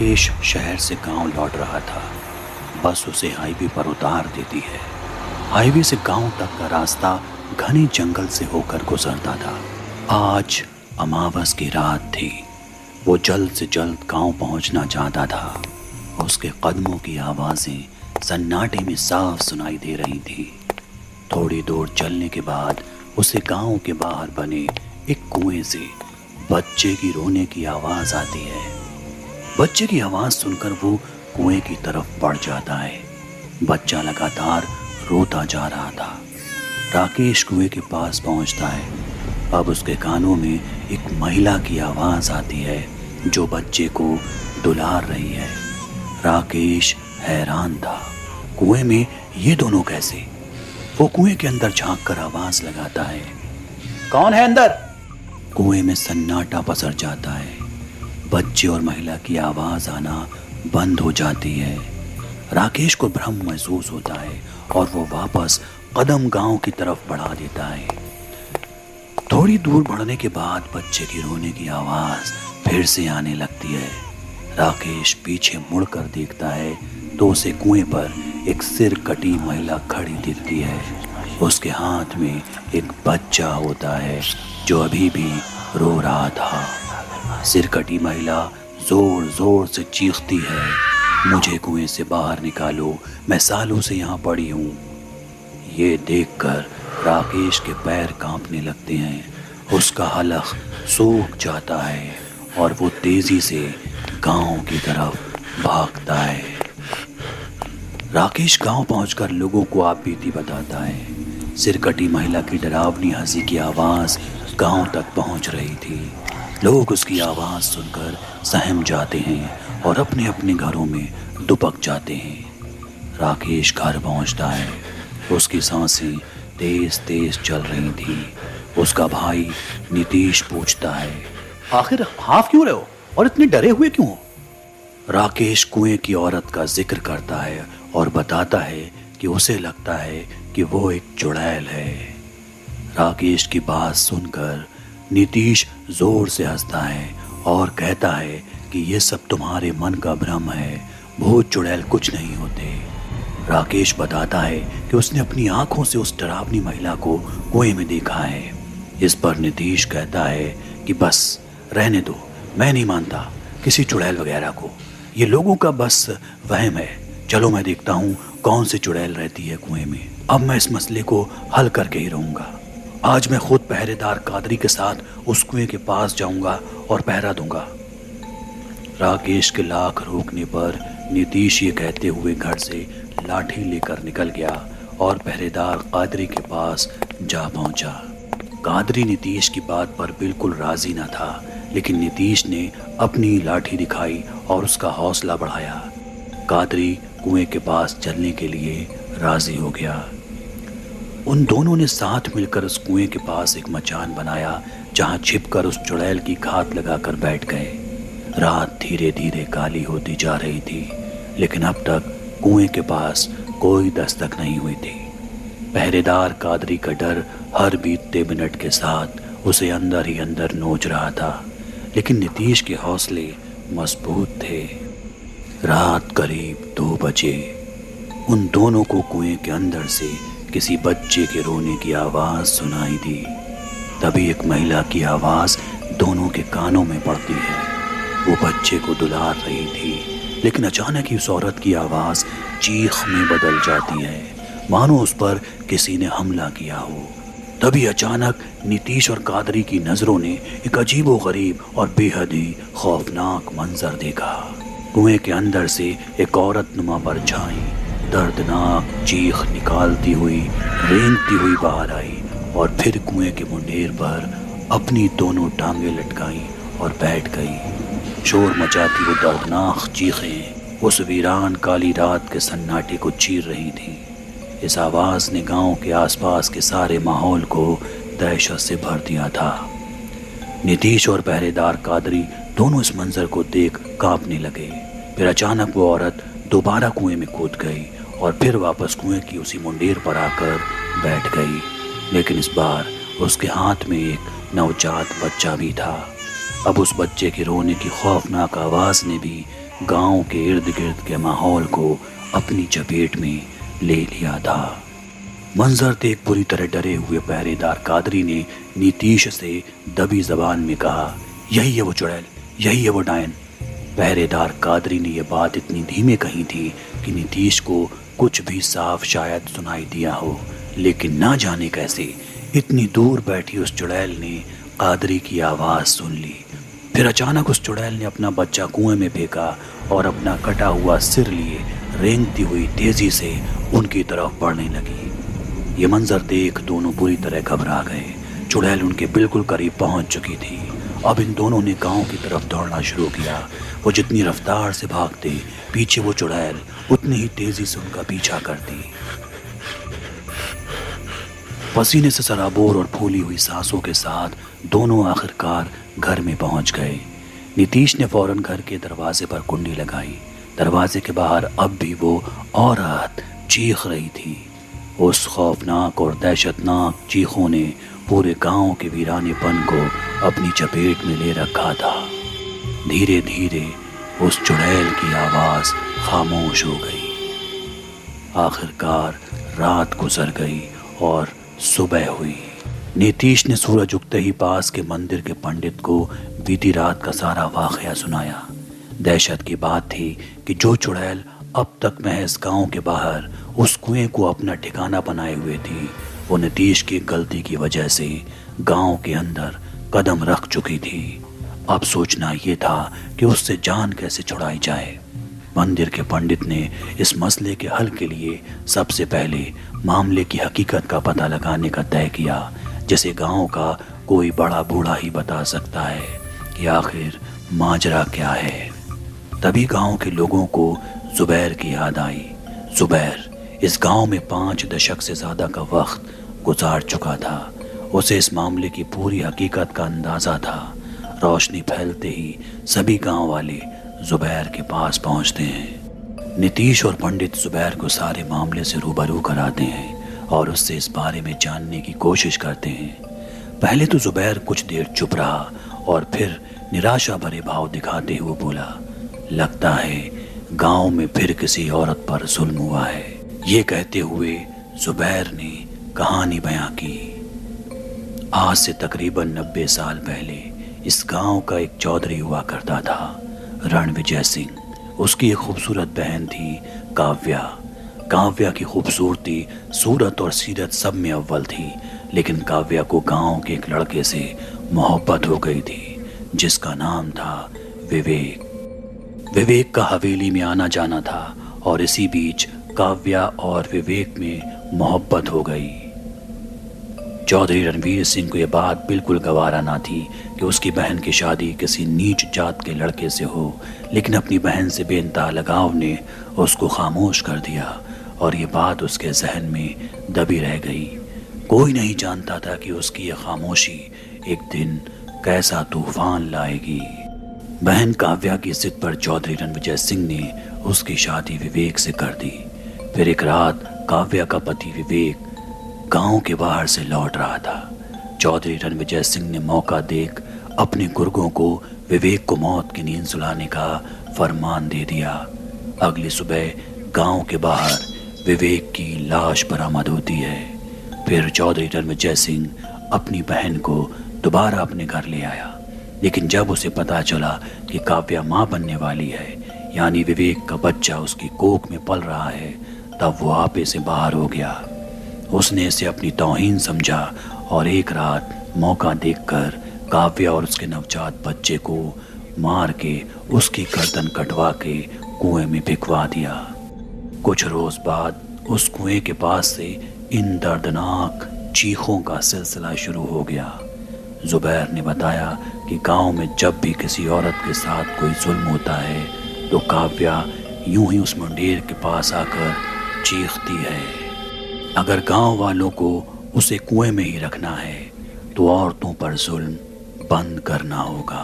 राकेश शहर से गांव लौट रहा था। बस उसे हाईवे पर उतार देती है। हाईवे से गांव तक का रास्ता घने जंगल से होकर गुजरता था। आज अमावस की रात थी। वो जल्द से जल्द गांव पहुंचना चाहता था। उसके कदमों की आवाज़ें सन्नाटे में साफ सुनाई दे रही थी। थोड़ी दूर चलने के बाद उसे गांव के बाहर बने एक कुएं से बच्चे की रोने की आवाज़ आती है। बच्चे की आवाज़ सुनकर वो कुएं की तरफ बढ़ जाता है। बच्चा लगातार रोता जा रहा था। राकेश कुएं के पास पहुंचता है। अब उसके कानों में एक महिला की आवाज़ आती है जो बच्चे को दुलार रही है। राकेश हैरान था, कुएं में ये दोनों कैसे? वो कुएं के अंदर झांक कर आवाज़ लगाता है, कौन है अंदर? कुएं में सन्नाटा पसर जाता है। बच्चे और महिला की आवाज़ आना बंद हो जाती है। राकेश को भ्रम महसूस होता है और वो वापस कदम गांव की तरफ बढ़ा देता है। थोड़ी दूर बढ़ने के बाद बच्चे की रोने की आवाज़ फिर से आने लगती है। राकेश पीछे मुड़कर देखता है तो उसे कुएं पर एक सिर कटी महिला खड़ी दिखती है। उसके हाथ में एक बच्चा होता है जो अभी भी रो रहा था। सिर कटी महिला जोर जोर से चीखती है, मुझे कुएं से बाहर निकालो, मैं सालों से यहाँ पड़ी हूँ। ये देखकर राकेश के पैर कांपने लगते हैं। उसका हलक सूख जाता है और वो तेजी से गांव की तरफ भागता है। राकेश गांव पहुंचकर लोगों को आपबीती बताता है। सिरकटी महिला की डरावनी हंसी की आवाज़ गांव तक पहुंच रही थी। लोग उसकी आवाज़ सुनकर सहम जाते हैं और अपने अपने घरों में दुबक जाते हैं। राकेश घर पहुंचता है। उसकी सांसें तेज तेज चल रही थी। उसका भाई नीतीश पूछता है, आखिर हाफ क्यों रहे हो और इतने डरे हुए क्यों हो? राकेश कुएं की औरत का जिक्र करता है और बताता है कि उसे लगता है कि वो एक चुड़ैल है। राकेश की बात सुनकर नीतीश जोर से हंसता है और कहता है कि ये सब तुम्हारे मन का भ्रम है, भूत चुड़ैल कुछ नहीं होते। राकेश बताता है कि उसने अपनी आंखों से उस डरावनी महिला को कुएं में देखा है। इस पर नीतीश कहता है कि बस रहने दो, मैं नहीं मानता किसी चुड़ैल वगैरह को, ये लोगों का बस वहम है। चलो मैं देखता हूँ कौन सी चुड़ैल रहती है कुएं में। अब मैं इस मसले को हल करके ही रहूँगा। आज मैं खुद पहरेदार कादरी के साथ उस कुएं के पास जाऊँगा और पहरा दूंगा। राकेश के लाख रोकने पर नीतीश ये कहते हुए घर से लाठी लेकर निकल गया और पहरेदार कादरी के पास जा पहुँचा। कादरी नीतीश की बात पर बिल्कुल राजी न था, लेकिन नीतीश ने अपनी लाठी दिखाई और उसका हौसला बढ़ाया। कादरी कुएं के पास चलने के लिए राजी हो गया। उन दोनों ने साथ मिलकर उस कुएं के पास एक मचान बनाया जहां छिपकर उस चुड़ैल की घात लगाकर बैठ गए। रात धीरे धीरे काली होती जा रही थी, लेकिन अब तक कुएं के पास कोई दस्तक नहीं हुई थी। पहरेदार कादरी का डर हर बीतते मिनट के साथ उसे अंदर ही अंदर नोच रहा था, लेकिन नीतीश के हौसले मजबूत थे। रात करीब 2 बजे उन दोनों को कुएं के अंदर से किसी बच्चे के रोने की आवाज़ सुनाई दी। तभी एक महिला की आवाज़ दोनों के कानों में पड़ती है। वो बच्चे को दुलार रही थी, लेकिन अचानक ही उस औरत की आवाज़ चीख में बदल जाती है, मानो उस पर किसी ने हमला किया हो। तभी अचानक नीतीश और कादरी की नज़रों ने एक अजीबोगरीब और बेहद ही खौफनाक मंजर देखा। कुएं के अंदर से एक औरत नुमा परछाई दर्दनाक चीख निकालती हुई रेंगती हुई बाहर आई और फिर कुएं के मुंडेर पर अपनी दोनों टांगें लटकाई और बैठ गई। शोर मचाती वो दर्दनाक चीखें उस वीरान काली रात के सन्नाटे को चीर रही थीं। इस आवाज़ ने गांव के आसपास के सारे माहौल को दहशत से भर दिया था। नीतीश और पहरेदार कादरी दोनों इस मंजर को देख कांपने लगे। फिर अचानक वो औरत दोबारा कुएं में कूद गई और फिर वापस कुएं की उसी मुंडेर पर आकर बैठ गई, लेकिन इस बार उसके हाथ में एक नवजात बच्चा भी था। अब उस बच्चे के रोने की खौफनाक आवाज़ ने भी गांव के इर्द गिर्द के माहौल को अपनी चपेट में ले लिया था। मंजर देख पूरी तरह डरे हुए पहरेदार कादरी ने नीतीश से दबी जबान में कहा, यही है वो चुड़ैल, यही है वो डायन। पहरेदार कादरी ने यह बात इतनी धीमे कही थी कि नीतीश को कुछ भी साफ शायद सुनाई दिया हो, लेकिन ना जाने कैसे इतनी दूर बैठी उस चुड़ैल ने कादरी की आवाज़ सुन ली। फिर अचानक उस चुड़ैल ने अपना बच्चा कुएं में फेंका और अपना कटा हुआ सिर लिए रेंगती हुई तेजी से उनकी तरफ बढ़ने लगी। ये मंजर देख दोनों बुरी तरह घबरा गए। चुड़ैल उनके बिल्कुल करीब पहुंच चुकी थी। अब इन दोनों ने गांव की तरफ दौड़ना शुरू किया। वो जितनी रफ्तार से भागते, पीछे वो चुड़ैल उतनी ही तेजी से उनका पीछा करती। पसीने से सराबोर और फूली हुई सांसों के साथ दोनों आखिरकार घर में पहुंच गए। नीतीश ने फौरन घर के दरवाजे पर कुंडी लगाई। दरवाजे के बाहर अब भी वो औरत चीख रही थी। उस खौफनाक और दहशतनाक चीखों ने पूरे गांव के वीरानेपन को अपनी चपेट में ले रखा था। धीरे धीरे उस चुड़ैल की आवाज़ खामोश हो गई। आखिरकार रात गुजर गई और सुबह हुई। नीतीश ने सूरज उगते ही पास के मंदिर के पंडित को बीती रात का सारा वाकया सुनाया। दहशत की बात थी कि जो चुड़ैल अब तक महज गांव के बाहर उस कुएं को अपना ठिकाना बनाए हुए थी, वो नीतीश की गलती की वजह से गांव के अंदर कदम रख चुकी थी। अब सोचना ये था कि उससे जान कैसे छुड़ाई जाए। मंदिर के पंडित ने इस मसले के हल के लिए सबसे पहले मामले की हकीकत का पता लगाने का तय किया, जिसे गांव का कोई बड़ा बूढ़ा ही बता सकता है कि आखिर माजरा क्या है। तभी गांव के लोगों को जुबैर की याद आई। जुबैर इस गांव में 5 दशक से ज़्यादा का वक्त गुजार चुका था। उसे इस मामले की पूरी हकीकत का अंदाज़ा था। रोशनी फैलते ही सभी गांव वाले जुबैर के पास पहुंचते हैं। नीतीश और पंडित जुबैर को सारे मामले से रूबरू कराते हैं और उससे इस बारे में जानने की कोशिश करते हैं। पहले तो जुबैर कुछ देर चुप रहा और फिर निराशा भरे भाव दिखाते हुए बोला, लगता है गांव में फिर किसी औरत पर जुल्म हुआ है। ये कहते हुए जुबैर ने कहानी बयां की। आज से तकरीबन 90 साल पहले इस गांव का एक चौधरी हुआ करता था, रणविजय सिंह। उसकी एक खूबसूरत बहन थी, काव्या। काव्या की खूबसूरती, सूरत और सीरत सब में अव्वल थी, लेकिन काव्या को गांव के एक लड़के से मोहब्बत हो गई थी, जिसका नाम था विवेक। विवेक का हवेली में आना जाना था और इसी बीच काव्या और विवेक में मोहब्बत हो गई। चौधरी रणवीर सिंह को यह बात बिल्कुल गवारा ना थी कि उसकी बहन की शादी किसी नीच जात के लड़के से हो, लेकिन अपनी बहन से बेइंतहा लगाव ने उसको खामोश कर दिया और ये बात उसके जहन में दबी रह गई। कोई नहीं जानता था कि उसकी यह खामोशी एक दिन कैसा तूफान लाएगी। बहन काव्या की जिद पर चौधरी रणविजय सिंह ने उसकी शादी विवेक से कर दी। फिर एक रात काव्या का पति विवेक गांव के बाहर से लौट रहा था। चौधरी रणविजय सिंह ने मौका देख अपने गुर्गों को विवेक को मौत की नींद सुलाने का फरमान दे दिया। अगली सुबह गांव के बाहर विवेक की लाश बरामद होती है। फिर चौधरी रणविजय सिंह अपनी बहन को दोबारा अपने घर ले आया, लेकिन जब उसे पता चला कि काव्या माँ बनने वाली है, यानी विवेक का बच्चा उसकी कोख में पल रहा है, तब वो आपे से बाहर हो गया। उसने इसे अपनी तौहीन समझा और एक रात मौका देखकर काव्या और उसके नवजात बच्चे को मार के उसकी गर्दन कटवा के कुएं में भिगवा दिया। कुछ रोज बाद उस कुएं के पास से इन दर्दनाक चीखों का सिलसिला शुरू हो गया। जुबैर ने बताया कि गांव में जब भी किसी औरत के साथ कोई जुल्म होता है तो काव्या यूं ही उस मुंडेर के पास आकर चीखती है। अगर गांव वालों को उसे कुएं में ही रखना है तो औरतों पर जुल्म बंद करना होगा।